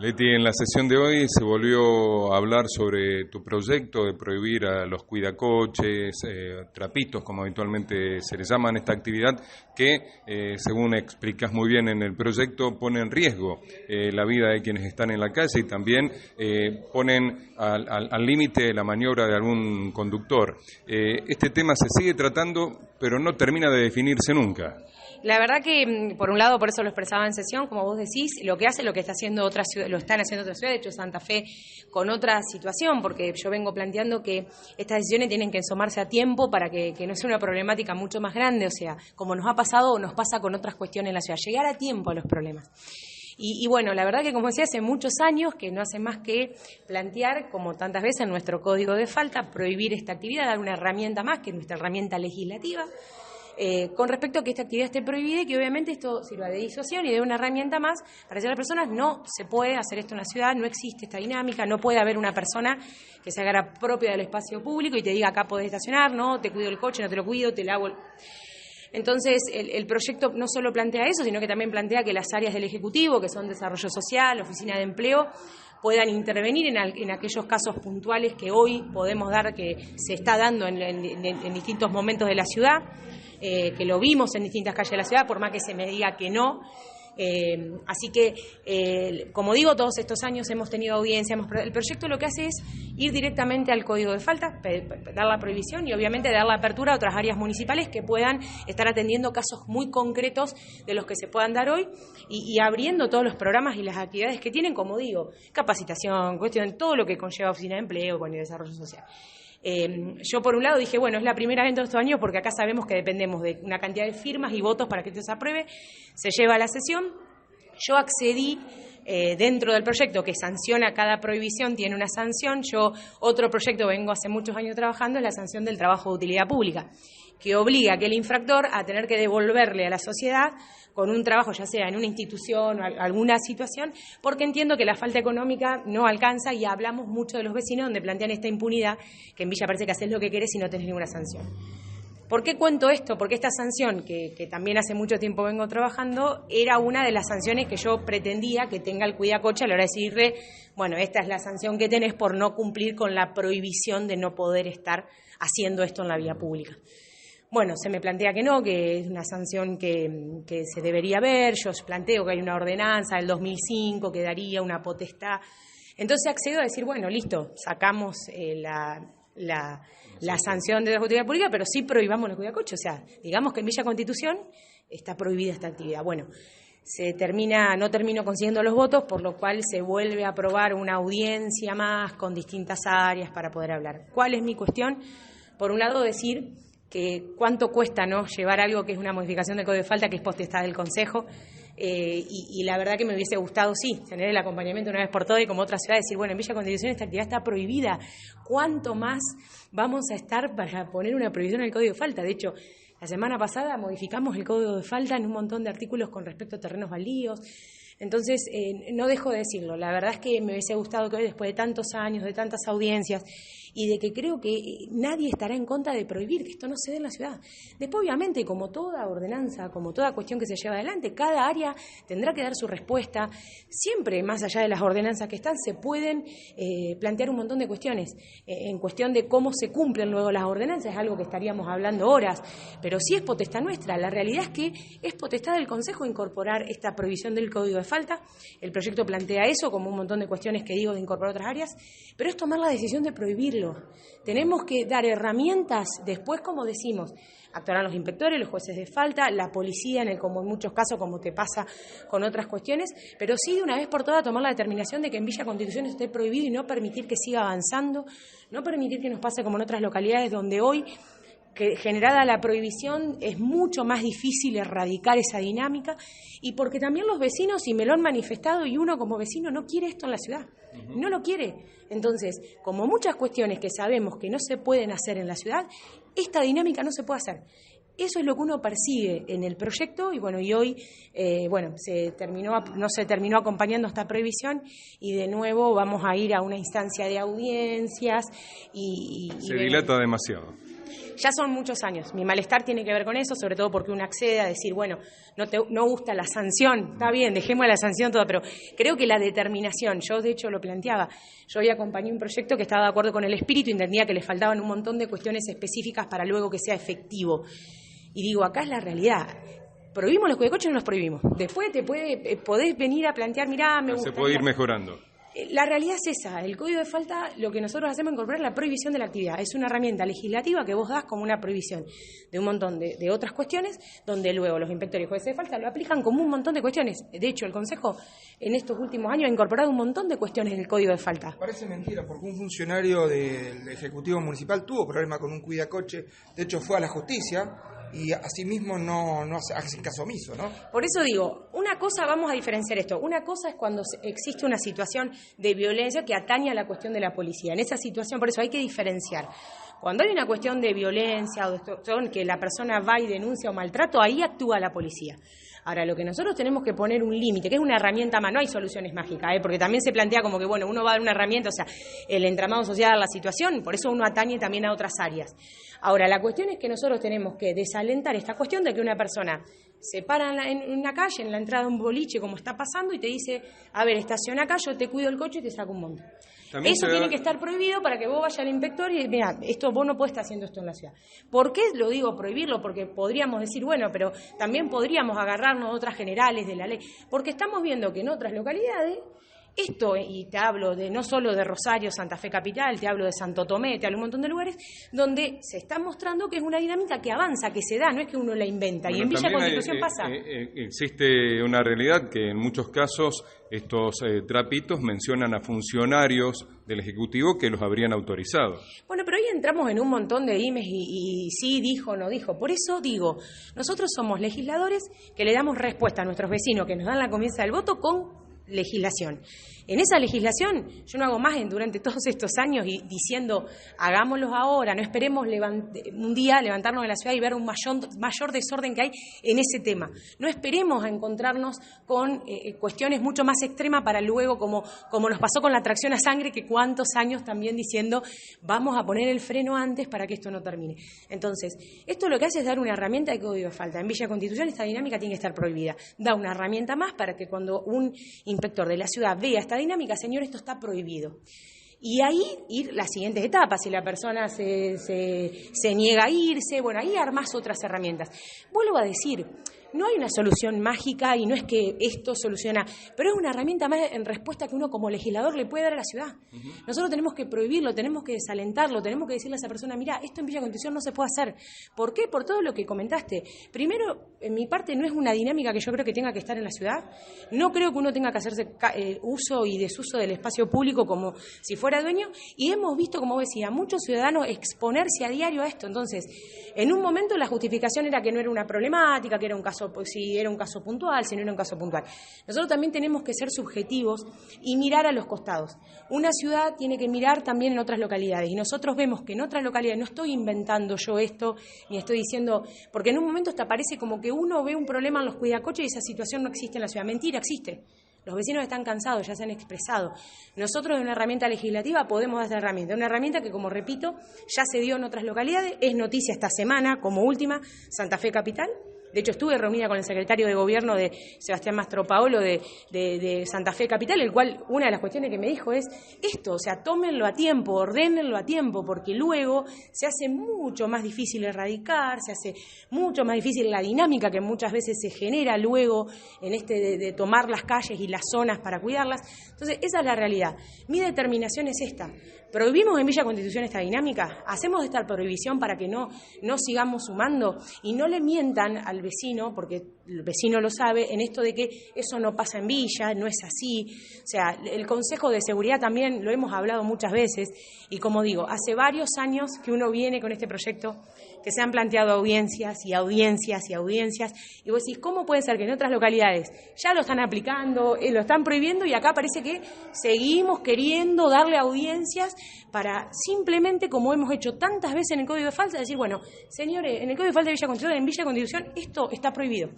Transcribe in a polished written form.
Leti, en la sesión de hoy se volvió a hablar sobre tu proyecto de prohibir a los cuidacoches, trapitos, como habitualmente se les llama en esta actividad, que, según explicas muy bien en el proyecto, pone en riesgo la vida de quienes están en la calle y también ponen al límite la maniobra de algún conductor. Este tema se sigue tratando, pero no termina de definirse nunca. La verdad que, por un lado, por eso lo expresaba en sesión, como vos decís, lo que está haciendo otras ciudades, lo están haciendo otras ciudades, de hecho Santa Fe con otra situación, porque yo vengo planteando que estas decisiones tienen que ensomarse a tiempo para que no sea una problemática mucho más grande, o sea, como nos ha pasado o nos pasa con otras cuestiones en la ciudad, llegar a tiempo a los problemas. Y bueno, la verdad que, como decía, hace muchos años que no hace más que plantear, como tantas veces en nuestro código de falta, prohibir esta actividad, dar una herramienta más, que es nuestra herramienta legislativa, con respecto a que esta actividad esté prohibida y que obviamente esto sirva de disuasión y de una herramienta más para decir a las personas: no se puede hacer esto en la ciudad, no existe esta dinámica, no puede haber una persona que se haga propia del espacio público y te diga acá podés estacionar, no, te cuido el coche, no te lo cuido, te lavo el... Entonces, el proyecto no solo plantea eso, sino que también plantea que las áreas del Ejecutivo, que son Desarrollo Social, Oficina de Empleo, puedan intervenir en aquellos casos puntuales que hoy podemos dar, que se está dando en distintos momentos de la ciudad, que lo vimos en distintas calles de la ciudad, por más que se me diga que no. Así que, como digo, todos estos años hemos tenido audiencia. El proyecto lo que hace es ir directamente al código de falta, dar la prohibición y obviamente dar la apertura a otras áreas municipales que puedan estar atendiendo casos muy concretos de los que se puedan dar hoy y abriendo todos los programas y las actividades que tienen, como digo, capacitación, cuestión, todo lo que conlleva Oficina de Empleo, con el desarrollo social. Yo por un lado dije, bueno, es la primera vez en todos estos años porque acá sabemos que dependemos de una cantidad de firmas y votos para que esto se apruebe, se lleva a la sesión. Yo accedí dentro del proyecto que sanciona cada prohibición, tiene una sanción. Otro proyecto vengo hace muchos años trabajando es la sanción del trabajo de utilidad pública, que obliga a aquel infractor a tener que devolverle a la sociedad con un trabajo, ya sea en una institución o alguna situación, porque entiendo que la falta económica no alcanza y hablamos mucho de los vecinos donde plantean esta impunidad, que en Villa parece que haces lo que querés y no tenés ninguna sanción. ¿Por qué cuento esto? Porque esta sanción, que también hace mucho tiempo vengo trabajando, era una de las sanciones que yo pretendía que tenga el cuidacoche a la hora de decirle, bueno, esta es la sanción que tenés por no cumplir con la prohibición de no poder estar haciendo esto en la vía pública. Bueno, se me plantea que no, que es una sanción que se debería ver. Yo planteo que hay una ordenanza del 2005 que daría una potestad. Entonces accedo a decir, bueno, listo, sacamos la sanción de la utilidad pública, pero sí prohibamos los cuidacoches. O sea, digamos que en Villa Constitución está prohibida esta actividad. Bueno, no termino consiguiendo los votos, por lo cual se vuelve a aprobar una audiencia más con distintas áreas para poder hablar. ¿Cuál es mi cuestión? Por un lado, decir que cuánto cuesta, ¿no?, llevar algo que es una modificación del Código de Falta, que es potestad del Consejo, y la verdad que me hubiese gustado, sí, tener el acompañamiento una vez por todas y como otra ciudad, decir, bueno, en Villa Constitución esta actividad está prohibida, ¿cuánto más vamos a estar para poner una prohibición en el Código de Falta? De hecho, la semana pasada modificamos el Código de Falta en un montón de artículos con respecto a terrenos baldíos. Entonces, no dejo de decirlo, la verdad es que me hubiese gustado que hoy, después de tantos años, de tantas audiencias, y de que creo que nadie estará en contra de prohibir que esto no se dé en la ciudad. Después, obviamente, como toda ordenanza, como toda cuestión que se lleva adelante, cada área tendrá que dar su respuesta. Siempre, más allá de las ordenanzas que están, se pueden plantear un montón de cuestiones. En cuestión de cómo se cumplen luego las ordenanzas, es algo que estaríamos hablando horas, pero sí es potestad nuestra. La realidad es que es potestad del Consejo incorporar esta prohibición del Código de Falta. El proyecto plantea eso, como un montón de cuestiones que digo de incorporar otras áreas, pero es tomar la decisión de prohibirlo. Tenemos que dar herramientas, después, como decimos, actuarán los inspectores, los jueces de falta, la policía, como en muchos casos, como te pasa con otras cuestiones, pero sí de una vez por todas tomar la determinación de que en Villa Constitución esté prohibido y no permitir que siga avanzando, no permitir que nos pase como en otras localidades donde hoy, que generada la prohibición, es mucho más difícil erradicar esa dinámica, y porque también los vecinos, y me lo han manifestado, y uno como vecino no quiere esto en la ciudad, no lo quiere. Entonces, como muchas cuestiones que sabemos que no se pueden hacer en la ciudad, esta dinámica no se puede hacer. Eso es lo que uno persigue en el proyecto y hoy no se terminó acompañando esta prohibición y de nuevo vamos a ir a una instancia de audiencias y se dilata demasiado. Ya son muchos años. Mi malestar tiene que ver con eso, sobre todo porque uno accede a decir, bueno, no gusta la sanción, está bien, dejemos la sanción toda, pero creo que la determinación, yo de hecho lo planteaba, yo hoy acompañé un proyecto que estaba de acuerdo con el espíritu, entendía que le faltaban un montón de cuestiones específicas para luego que sea efectivo. Y digo, acá es la realidad. ¿Prohibimos los cuidacoches o no los prohibimos? Después podés venir a plantear, mirá, me gusta. Se puede ir mejorando. La realidad es esa, el código de falta, lo que nosotros hacemos es incorporar la prohibición de la actividad. Es una herramienta legislativa que vos das como una prohibición de un montón de otras cuestiones, donde luego los inspectores y jueces de falta lo aplican como un montón de cuestiones. De hecho, el Consejo en estos últimos años ha incorporado un montón de cuestiones del código de falta. Parece mentira, porque un funcionario del Ejecutivo Municipal tuvo problema con un cuidacoche, de hecho fue a la justicia, y asimismo no hacen caso omiso, ¿no? Por eso digo, una cosa, vamos a diferenciar esto, una cosa es cuando existe una situación de violencia que atañe a la cuestión de la policía. En esa situación, por eso hay que diferenciar. Cuando hay una cuestión de violencia o de extorsión, que la persona va y denuncia o maltrato, ahí actúa la policía. Ahora, lo que nosotros tenemos que poner un límite, que es una herramienta más, no hay soluciones mágicas, porque también se plantea como que, bueno, uno va a dar una herramienta, o sea, el entramado social, la situación, por eso uno atañe también a otras áreas. Ahora, la cuestión es que nosotros tenemos que desalentar esta cuestión de que una persona se para en una calle, en la entrada de un boliche, como está pasando, y te dice, a ver, estaciona acá, yo te cuido el coche y te saco un monto. Eso tiene que estar prohibido para que vos vayas al inspector y mira, vos no podés estar haciendo esto en la ciudad. ¿Por qué lo digo prohibirlo? Porque podríamos decir, bueno, pero también podríamos agarrarnos a otras generales de la ley, porque estamos viendo que en otras localidades esto, y te hablo de no solo de Rosario, Santa Fe Capital, te hablo de Santo Tomé, te hablo de un montón de lugares, donde se está mostrando que es una dinámica que avanza, que se da, no es que uno la inventa. Bueno, y en Villa Constitución pasa. Existe una realidad que en muchos casos estos trapitos mencionan a funcionarios del Ejecutivo que los habrían autorizado. Bueno, pero ahí entramos en un montón de dimes y sí dijo, no dijo. Por eso digo, nosotros somos legisladores que le damos respuesta a nuestros vecinos que nos dan la confianza del voto con legislación. En esa legislación yo no hago más durante todos estos años y diciendo hagámoslo ahora, no esperemos un día levantarnos de la ciudad y ver un mayor desorden que hay en ese tema. No esperemos a encontrarnos con cuestiones mucho más extremas para luego, como nos pasó con la tracción a sangre, que cuántos años también diciendo vamos a poner el freno antes para que esto no termine. Entonces, esto lo que hace es dar una herramienta de código de falta. En Villa Constitución esta dinámica tiene que estar prohibida. Da una herramienta más para que cuando un inspector de la ciudad vea esta dinámica, señor, esto está prohibido. Y ahí ir las siguientes etapas, si la persona se niega a irse, bueno, ahí armás otras herramientas. Vuelvo a decir, no hay una solución mágica y no es que esto soluciona, pero es una herramienta más en respuesta que uno como legislador le puede dar a la ciudad. Nosotros tenemos que prohibirlo, tenemos que desalentarlo, tenemos que decirle a esa persona, mira, esto en Villa Constitución no se puede hacer. ¿Por qué? Por todo lo que comentaste. Primero, en mi parte no es una dinámica que yo creo que tenga que estar en la ciudad. No creo que uno tenga que hacerse uso y desuso del espacio público como si fuera dueño, y hemos visto, como decía, muchos ciudadanos exponerse a diario a esto. Entonces, en un momento la justificación era que no era una problemática, que era un caso, pues, si era un caso puntual, si no era un caso puntual. Nosotros también tenemos que ser subjetivos y mirar a los costados. Una ciudad tiene que mirar también en otras localidades, y nosotros vemos que en otras localidades, no estoy inventando yo esto, ni estoy diciendo, porque en un momento hasta parece como que uno ve un problema en los cuidacoches y esa situación no existe en la ciudad. Mentira, existe. Los vecinos están cansados, ya se han expresado. Nosotros, de una herramienta legislativa, podemos dar esta herramienta. Una herramienta que, como repito, ya se dio en otras localidades. Es noticia esta semana, como última, Santa Fe Capital. De hecho, estuve reunida con el secretario de Gobierno de Sebastián Mastropaolo de Santa Fe Capital, el cual una de las cuestiones que me dijo es esto, o sea, tómenlo a tiempo, ordénenlo a tiempo, porque luego se hace mucho más difícil erradicar, se hace mucho más difícil la dinámica que muchas veces se genera luego en de tomar las calles y las zonas para cuidarlas. Entonces, esa es la realidad. Mi determinación es esta. ¿Prohibimos en Villa Constitución esta dinámica? ¿Hacemos esta prohibición para que no sigamos sumando? Y no le mientan al vecino, porque el vecino lo sabe, en esto de que eso no pasa en Villa, no es así. O sea, el Consejo de Seguridad también lo hemos hablado muchas veces, y como digo, hace varios años que uno viene con este proyecto, que se han planteado audiencias y audiencias y audiencias, y vos decís, ¿cómo puede ser que en otras localidades ya lo están aplicando, lo están prohibiendo, y acá parece que seguimos queriendo darle audiencias para simplemente, como hemos hecho tantas veces en el Código de Falta, decir, bueno, señores, en el Código de Falta de Villa Constitución, en Villa Constitución esto está prohibido?